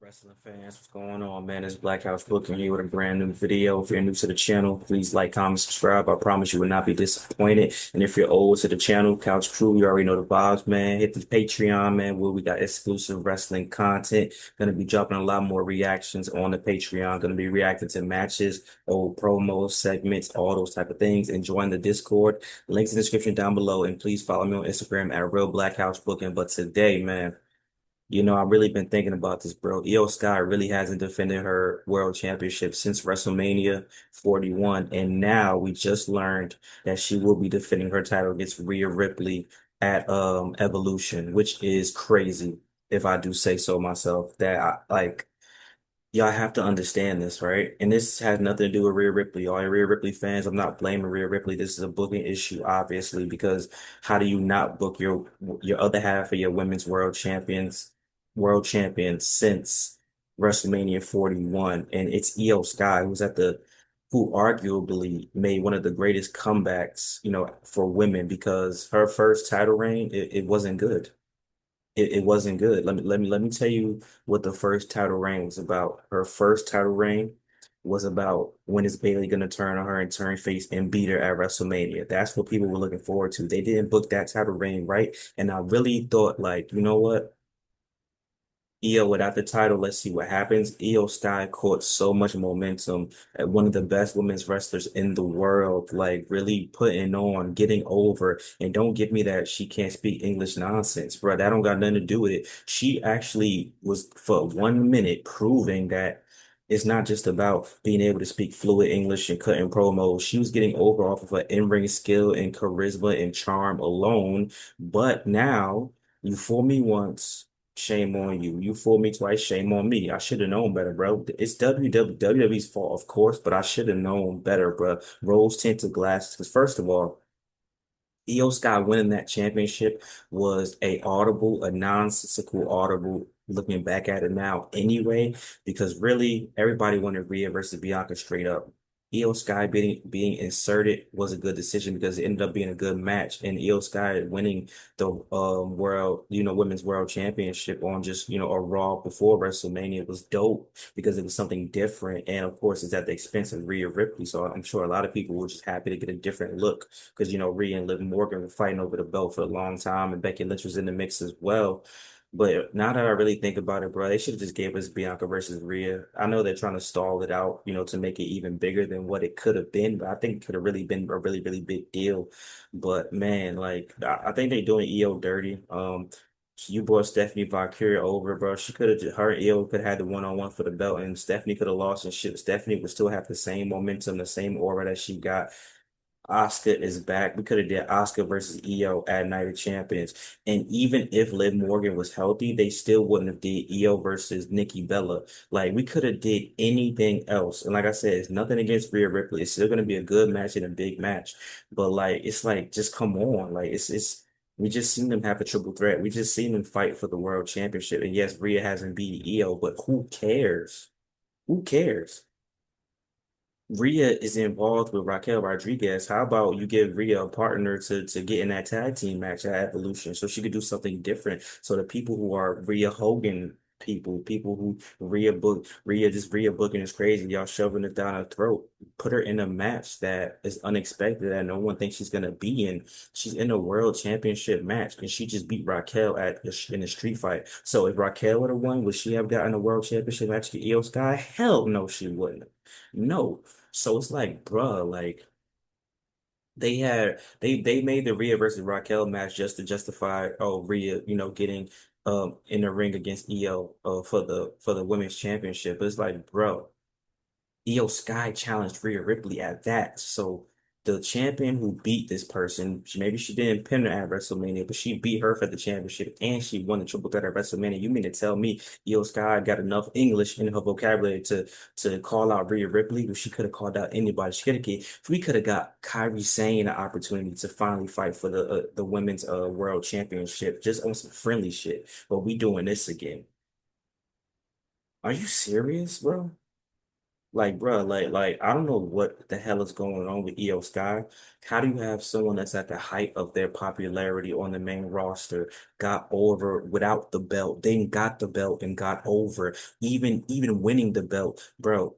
Wrestling fans, what's going on, man? It's Black House Booking here with a brand new video. If you're new to the channel, please like, comment, subscribe. I promise you will not be disappointed. And if you're old to the channel, Couch Crew, you already know the vibes, man. Hit the Patreon, man, where we got exclusive wrestling content. Gonna be dropping a lot more reactions on the Patreon. Gonna be reacting to matches, old promos, segments, all those type of things. And join the Discord. Links in the description down below. And please follow me on Instagram at Real Black House Booking. But today, man. I've really been thinking about this, bro. Io Sky really hasn't defended her world championship since WrestleMania 41. And now we just learned that she will be defending her title against Rhea Ripley at Evolution, which is crazy, if I do say so myself. Y'all have to understand this, right? And this has nothing to do with Rhea Ripley. All you Rhea Ripley fans, I'm not blaming Rhea Ripley. This is a booking issue, obviously, because how do you not book your other half of your women's world champions since WrestleMania 41? And it's Io Sky, who arguably made one of the greatest comebacks, for women because her first title reign, it wasn't good. It wasn't good. Let me tell you what the first title reign was about. Her first title reign was about when is Bailey gonna turn on her and turn face and beat her at WrestleMania. That's what people were looking forward to. They didn't book that title reign right, and I really thought, like, you know what? Io without the title, let's see what happens. Io Sky caught so much momentum at one of the best women's wrestlers in the world, like really putting on, getting over. And don't give me that she can't speak English nonsense, bro. That don't got nothing to do with it. She actually was for 1 minute proving that it's not just about being able to speak fluid English and cutting promos. She was getting over off of her in-ring skill and charisma and charm alone. But now you fool me once. Shame on you. You fooled me twice. Shame on me. I should have known better, bro. It's WWE's fault, of course, but I should have known better, bro. Rose tinted glasses. Because first of all, Io Sky winning that championship was a nonsensical audible. Looking back at it now, anyway, because really everybody wanted Rhea versus Bianca straight up. Io Sky being inserted was a good decision because it ended up being a good match, and Io Sky winning the world, women's world championship on just a Raw before WrestleMania was dope because it was something different, and of course it's at the expense of Rhea Ripley. So I'm sure a lot of people were just happy to get a different look because Rhea and Liv Morgan were fighting over the belt for a long time, and Becky Lynch was in the mix as well. But now that I really think about it, bro, they should have just gave us Bianca versus Rhea. I know they're trying to stall it out, to make it even bigger than what it could have been, but I think it could have really been a really, really big deal. But man, like I think they're doing EO dirty. You brought Stephanie Valkyria over, bro. She could have, her and EO could have had the one-on-one for the belt, and Stephanie could have lost, and shit. Stephanie would still have the same momentum, the same aura that she got. Oscar is back. We could have did Oscar versus EO at Night of Champions. And even if Liv Morgan was healthy, they still wouldn't have did EO versus Nikki Bella. Like we could have did anything else. And like I said, it's nothing against Rhea Ripley. It's still gonna be a good match and a big match. But like it's like just come on. Like it's we just seen them have a triple threat. We just seen them fight for the world championship. And yes, Rhea hasn't beat EO, but who cares? Who cares? Rhea is involved with Raquel Rodriguez. How about you give Rhea a partner to get in that tag team match at Evolution so she could do something different? So the people who are Rhea Hogan people who Rhea booking is crazy, y'all shoving it down her throat. Put her in a match that is unexpected that no one thinks she's gonna be in. She's in a world championship match and she just beat Raquel in a street fight. So if Raquel would have won, would she have gotten a world championship match with Io Sky? Hell no, she wouldn't. No. So it's like, bruh, like they made the Rhea versus Raquel match just to justify Rhea, getting in the ring against Io for the women's championship. But it's like, bro. Io Sky challenged Rhea Ripley at that. So the champion who beat this person, maybe she didn't pin her at WrestleMania, but she beat her for the championship and she won the triple threat at WrestleMania. You mean to tell me Io Sky got enough English in her vocabulary to call out Rhea Ripley, but she could have called out anybody. We could have got Kairi Sane an opportunity to finally fight for the women's world championship just on some friendly shit. But we doing this again. Are you serious, bro? Like, bro, I don't know what the hell is going on with Io Sky. How do you have someone that's at the height of their popularity on the main roster got over without the belt, then got the belt and got over, even winning the belt, bro?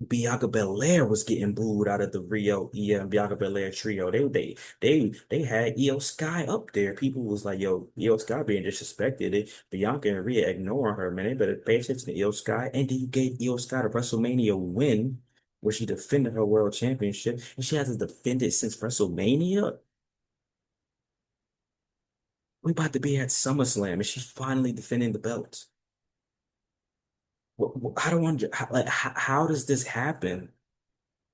Bianca Belair was getting booed out of the Rio Io and Bianca Belair trio. They had Io Sky up there. People was like, yo, Io Sky being disrespected. Bianca and Rhea ignoring her, man. They better pay attention to Io Sky. And then you gave Io Sky the WrestleMania win where she defended her world championship. And she hasn't defended since WrestleMania. We about to be at SummerSlam and she's finally defending the belt. I don't want how does this happen?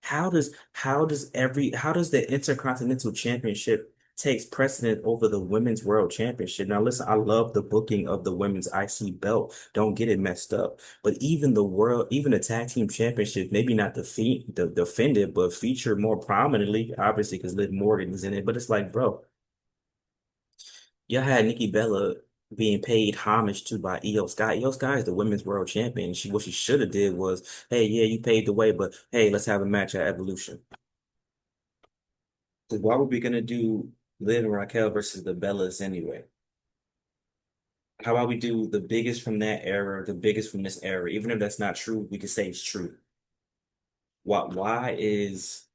How does the Intercontinental Championship takes precedent over the Women's World Championship? Now listen, I love the booking of the women's IC belt. Don't get it messed up. But even the Tag Team Championship, maybe not the defended, but featured more prominently, obviously because Liv Morgan is in it. But it's like, bro, y'all had Nikki Bella being paid homage to by Io Sky. Io Sky is the women's world champion. What she should have did was, hey, yeah, you paved the way, but hey, let's have a match at Evolution. 'Cause why were we gonna do Liv and Raquel versus the Bellas anyway? How about we do the biggest from that era, the biggest from this era? Even if that's not true, we could say it's true. Why is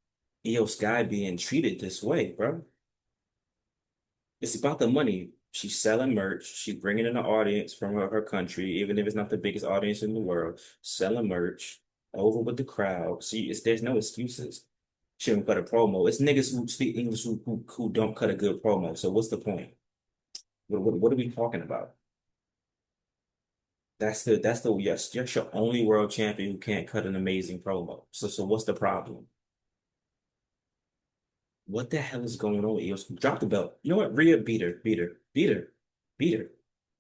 Io Sky being treated this way, bro? It's about the money. She's selling merch. She's bringing in an audience from her country, even if it's not the biggest audience in the world. Selling merch over with the crowd. See, there's no excuses. She didn't cut a promo. It's niggas who speak English who don't cut a good promo. So what's the point? What are we talking about? Yes, you're your only world champion who can't cut an amazing promo. So what's the problem? What the hell is going on with Io? Drop the belt. You know what? Rhea beat her.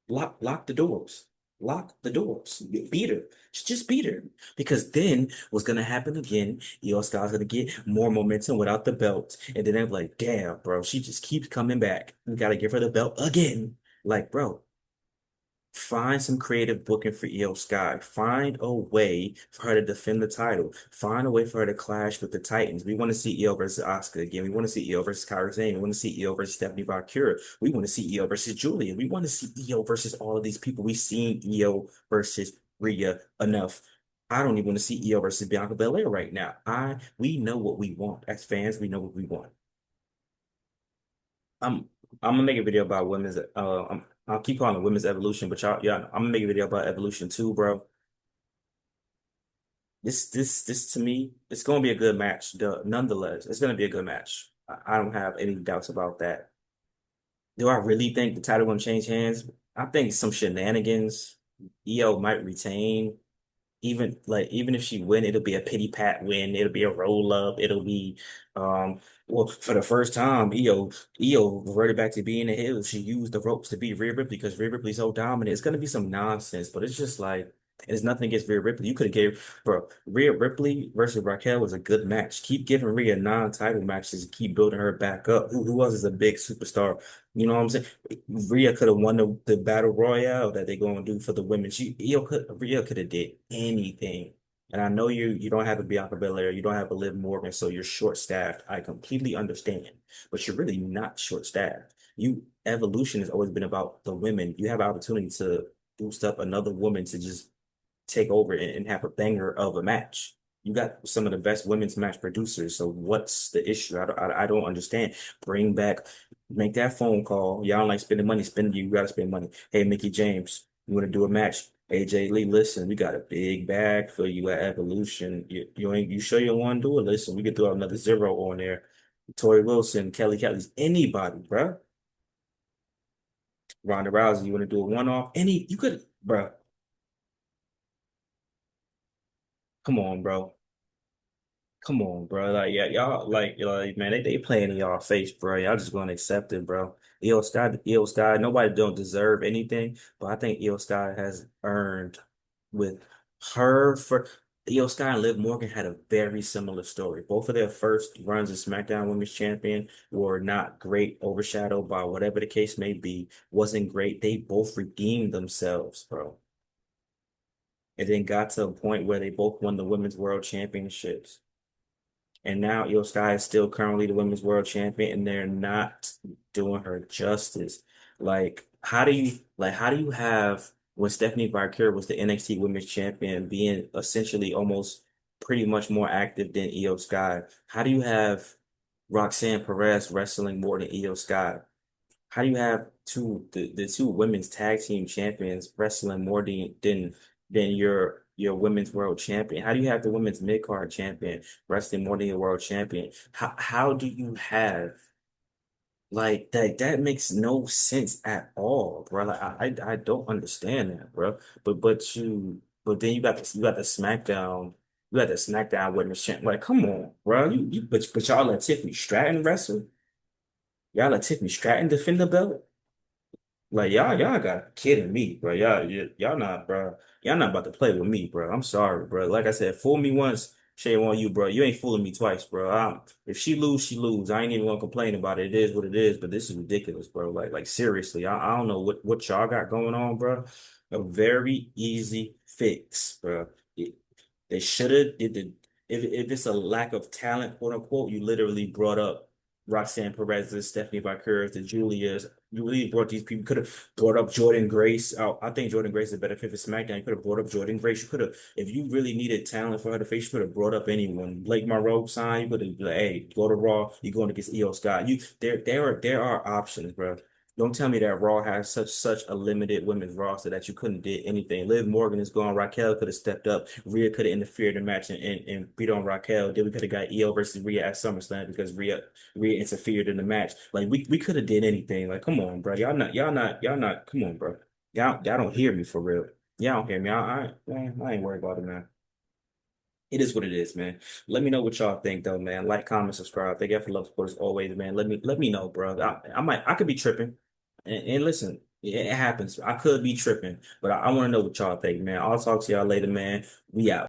Lock the doors. Lock the doors. Beat her. Just beat her. Because then what's gonna happen again? Io Sky's gonna get more momentum without the belt. And then they're like, damn, bro, she just keeps coming back. We gotta give her the belt again. Like, bro. Find some creative booking for Io Sky. Find a way for her to defend the title. Find a way for her to clash with the Titans. We want to see Io versus Asuka again. We want to see Io versus Kairi Sane. We want to see Io versus Stephanie Valkyrie. We want to see Io versus Julia. We want to see Io versus all of these people. We've seen Io versus Rhea enough. I don't even want to see Io versus Bianca Belair right now. We know what we want. As fans, we know what we want. I'm I'm gonna make a video about I'll keep calling it women's evolution, but I'm gonna make a video about evolution too, bro. This to me, it's gonna be a good match. Nonetheless, it's gonna be a good match. I don't have any doubts about that. Do I really think the title gonna change hands? I think some shenanigans. EO might retain. Even if she win, it'll be a pity pat win. It'll be a roll up. It'll be well for the first time, Io reverted back to being a heel. She used the ropes to beat Rhea Ripley because Rhea Ripley's so dominant. It's gonna be some nonsense, but it's just like it's nothing against Rhea Ripley. You could have gave bro Rhea Ripley versus Raquel was a good match. Keep giving Rhea non-title matches. Keep building her back up. Who else is a big superstar? You know what I'm saying? Rhea could have won the battle royale that they're going to do for the women. Rhea could have did anything. And I know you don't have a Bianca Belair, you don't have a Liv Morgan, so you're short staffed. I completely understand, but you're really not short staffed. Evolution has always been about the women. You have an opportunity to boost up another woman to just take over and have a banger of a match. You got some of the best women's match producers. So what's the issue? I don't understand. Bring back, make that phone call. Y'all don't like spending money. You got to spend money. Hey, Mickey James, you want to do a match? AJ Lee, listen, we got a big bag for you at Evolution. You sure you want to do it? Listen, we could throw another zero on there. Tori Wilson, Kelly's anybody, bro. Ronda Rousey, you want to do a one off? You could, bro. Come on, bro. Come on, bro. Like, yeah, man, they playing in y'all face, bro. Y'all just gonna accept it, bro. Io Sky, nobody don't deserve anything, but I think Io Sky has earned with her for Io Sky and Liv Morgan had a very similar story. Both of their first runs as SmackDown Women's Champion were not great, overshadowed by whatever the case may be, wasn't great. They both redeemed themselves, bro. and then got to a point where they both won the women's world championships. And now Io Sky is still currently the women's world champion, and they're not doing her justice. How do you have when Stephanie Valkyrie was the NXT Women's Champion, being essentially almost pretty much more active than Io Sky? How do you have Roxanne Perez wrestling more than Io Sky? How do you have the two women's tag team champions wrestling more than your women's world champion? How do you have the women's mid card champion wrestling more than your world champion? How do you have like that? That makes no sense at all, bro. Like I don't understand that, bro. But then you got the SmackDown. You got the SmackDown women's champ. Like, come on, bro. But y'all let Tiffany Stratton wrestle. Y'all let Tiffany Stratton defend the belt. Like y'all got kidding me, bro. Y'all not, bro. Y'all not about to play with me, bro. I'm sorry, bro. Like I said, fool me once, shame on you, bro. You ain't fooling me twice, bro. If she lose, she lose. I ain't even gonna complain about it. It is what it is. But this is ridiculous, bro. Like seriously, I don't know what y'all got going on, bro. A very easy fix, bro. They should have did the if it's a lack of talent, quote unquote, you literally brought up Roxanne Perez, Stephanie Vickers, the Julias. You really brought these people. Could have brought up Jordan Grace. I think Jordan Grace is a better fit for SmackDown. You could have brought up Jordan Grace. You could have, if you really needed talent for her to face, you could have brought up anyone. Blake Monroe signed. You could have like, hey, go to Raw. You're going against Io Scott. There are options, bro. Don't tell me that Raw has such a limited women's roster that you couldn't did anything. Liv Morgan is gone. Raquel could have stepped up. Rhea could have interfered in the match and beat on Raquel. Then we could have got Io versus Rhea at SummerSlam because Rhea interfered in the match. Like we could have did anything. Like come on, bro. Y'all not. Come on, bro. Y'all don't hear me for real. Y'all don't hear me. I ain't worried about it, man. It is what it is, man. Let me know what y'all think, though, man. Like, comment, subscribe. Thank you for love, support as always, man. Let me know, bro. I could be tripping, and listen, it happens. I could be tripping, but I want to know what y'all think, man. I'll talk to y'all later, man. We out.